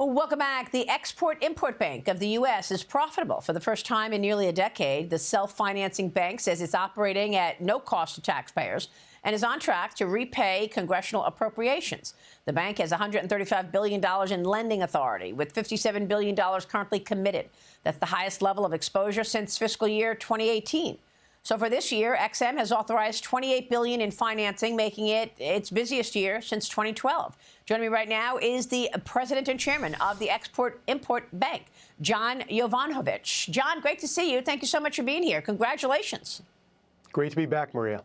Well, welcome back. The Export-Import Bank of the U.S. is profitable for the first time in nearly a decade. The self-financing bank says it's operating at no cost to taxpayers and is on track to repay congressional appropriations. The bank has $135 billion in lending authority, with $57 billion currently committed. That's the highest level of exposure since fiscal year 2018. So for this year, EXIM has authorized $28 billion in financing, making it its busiest year since 2012. Joining me right now is the president and chairman of the Export-Import Bank, John Jovanovic. John, great to see you. Thank you so much for being here. Congratulations. Great to be back, Maria.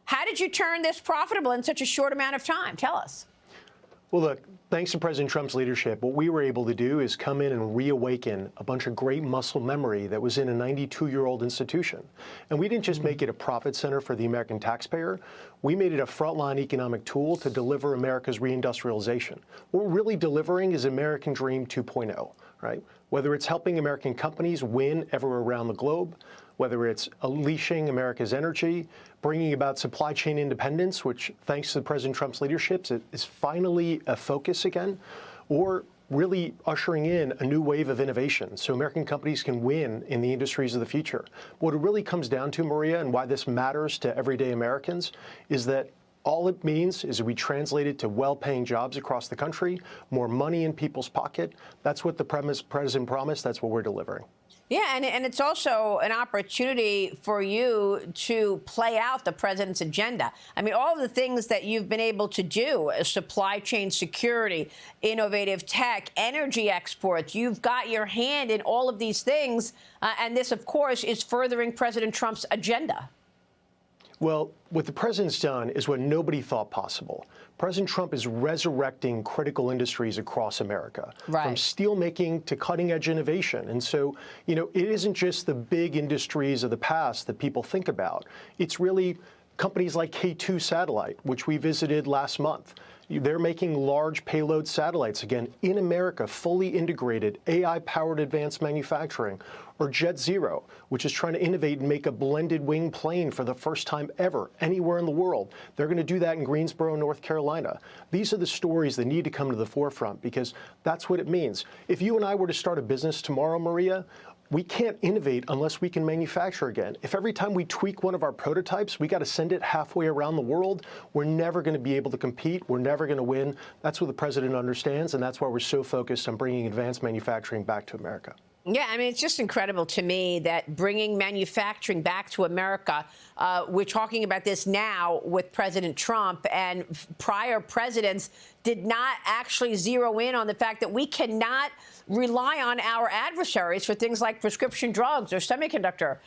How did you turn this profitable in such a short amount of time? Tell us. Well, look, thanks to President Trump's leadership, what we were able to do is come in and reawaken a bunch of great muscle memory that was in a 92-year-old institution. And we didn't just make it a profit center for the American taxpayer. We made it a frontline economic tool to deliver America's reindustrialization. What we're really delivering is American Dream 2.0, right? Whether it's helping American companies win everywhere around the globe, whether it's unleashing America's energy, bringing about supply chain independence, which, thanks to President Trump's leadership, is finally a focus again, or really ushering in a new wave of innovation so American companies can win in the industries of the future. What it really comes down to, Maria, and why this matters to everyday Americans, is that all it means is that we translate it to well-paying jobs across the country, more money in people's pocket. That's what the president promised. That's what we're delivering. Yeah, and it's also an opportunity for you to play out the president's agenda. I mean, all of the things that you've been able to do, supply chain security, innovative tech, energy exports, you've got your hand in all of these things. And this, of course, is furthering President Trump's agenda. Well, what the president's done is what nobody thought possible. President Trump is resurrecting critical industries across America, from steelmaking to cutting-edge innovation. And so, you know, it isn't just the big industries of the past that people think about. It's really companies like K2 Satellite, which we visited last month. They're making large payload satellites, again, in America, fully integrated, AI-powered advanced manufacturing. Or Jet Zero, which is trying to innovate and make a blended wing plane for the first time ever, anywhere in the world. They're going to do that in Greensboro, North Carolina. These are the stories that need to come to the forefront, because that's what it means. If you and I were to start a business tomorrow, Maria, we can't innovate unless we can manufacture again. If every time we tweak one of our prototypes, we got to send it halfway around the world, we're never going to be able to compete. We're never going to win. That's what the president understands, and that's why we're so focused on bringing advanced manufacturing back to America. Yeah, I mean, it's just incredible to me that bringing manufacturing back to America, we're talking about this now with President Trump, and prior presidents did not actually zero in on the fact that we cannot rely on our adversaries for things like prescription drugs or semiconductor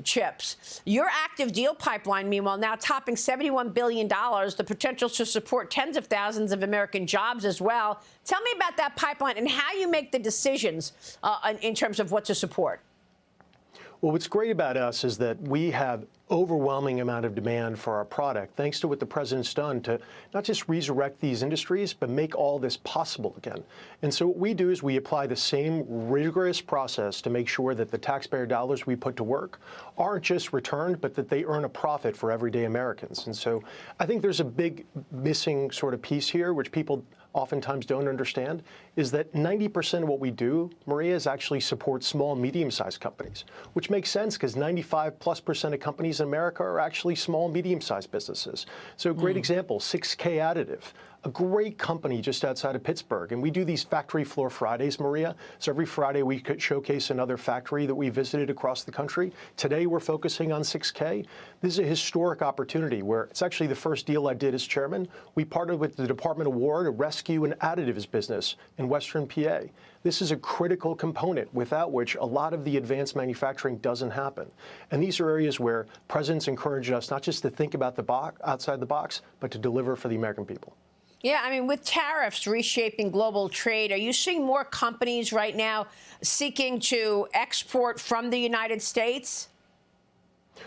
chips. Your active deal pipeline, meanwhile, now topping $71 billion, the potential to support tens of thousands of American jobs as well. Tell me about that pipeline and how you make the decisions in terms of what to support. Well, what's great about us is that we have overwhelming amount of demand for our product, thanks to what the president's done to not just resurrect these industries, but make all this possible again. And so what we do is we apply the same rigorous process to make sure that the taxpayer dollars we put to work aren't just returned, but that they earn a profit for everyday Americans. And so I think there's a big missing sort of piece here, which people oftentimes don't understand, is that 90% of what we do, Maria, is actually support small and medium-sized companies, which makes sense because 95+% of companies in America are actually small and medium-sized businesses. So a great example, 6K Additive, a great company just outside of Pittsburgh. And we do these factory floor Fridays, Maria. So every Friday we could showcase another factory that we visited across the country. Today we're focusing on 6K. This is a historic opportunity where it's actually the first deal I did as chairman. We partnered with the Department of War to rescue an additives business in Western PA. This is a critical component without which a lot of the advanced manufacturing doesn't happen. And these are areas where presidents encourage us not just to think about the box, outside the box, but to deliver for the American people. Yeah, I mean, with tariffs reshaping global trade, are you seeing more companies right now seeking to export from the United States?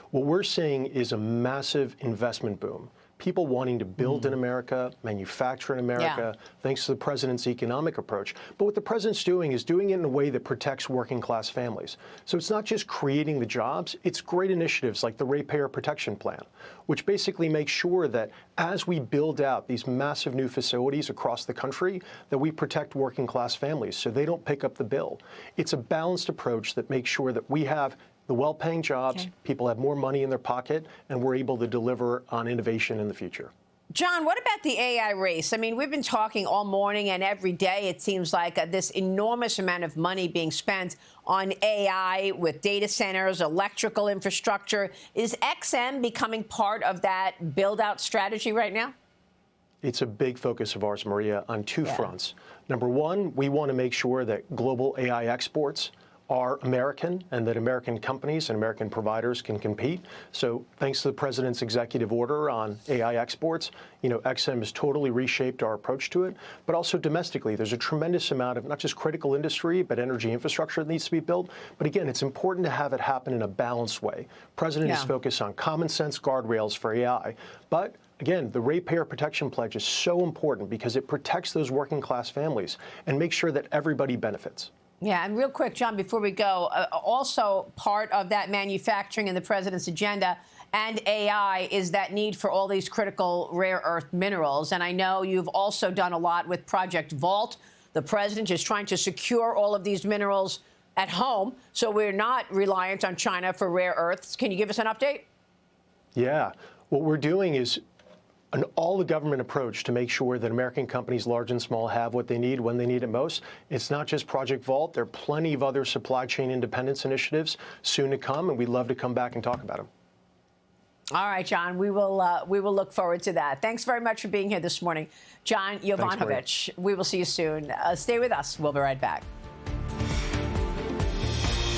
What we're seeing is a massive investment boom. people wanting to build in America, manufacture in America, thanks to the president's economic approach. But what the president's doing is doing it in a way that protects working class families. So it's not just creating the jobs, it's great initiatives like the Ratepayer Protection Plan, which basically makes sure that as we build out these massive new facilities across the country, that we protect working class families so they don't pick up the bill. It's a balanced approach that makes sure that we have the well-paying jobs, people have more money in their pocket, and we're able to deliver on innovation in the future. John, what about the AI race? I mean, we've been talking all morning and every day, it seems like this enormous amount of money being spent on AI with data centers, electrical infrastructure. Is EXIM becoming part of that build-out strategy right now? It's a big focus of ours, Maria, on two fronts. Number one, we want to make sure that global AI exports are American and that American companies and American providers can compete. So thanks to the president's executive order on AI exports, EXIM has totally reshaped our approach to it. But also domestically, there's a tremendous amount of not just critical industry, but energy infrastructure that needs to be built. But again, it's important to have it happen in a balanced way. President is focused on common sense guardrails for AI. But again, the Ratepayer Protection Pledge is so important because it protects those working class families and makes sure that everybody benefits. Yeah, and real quick, John, before we go, also part of that manufacturing and the president's agenda and AI is that need for all these critical rare earth minerals. And I know you've also done a lot with Project Vault. The president is trying to secure all of these minerals at home, so we're not reliant on China for rare earths. Can you give us an update? Yeah. What we're doing is an all-the-government approach to make sure that American companies, large and small, have what they need when they need it most. It's not just Project Vault. There are plenty of other supply chain independence initiatives soon to come, and we'd love to come back and talk about them. All right, John, we will look forward to that. Thanks very much for being here this morning. John Jovanovic, we will see you soon. Stay with us. We'll be right back.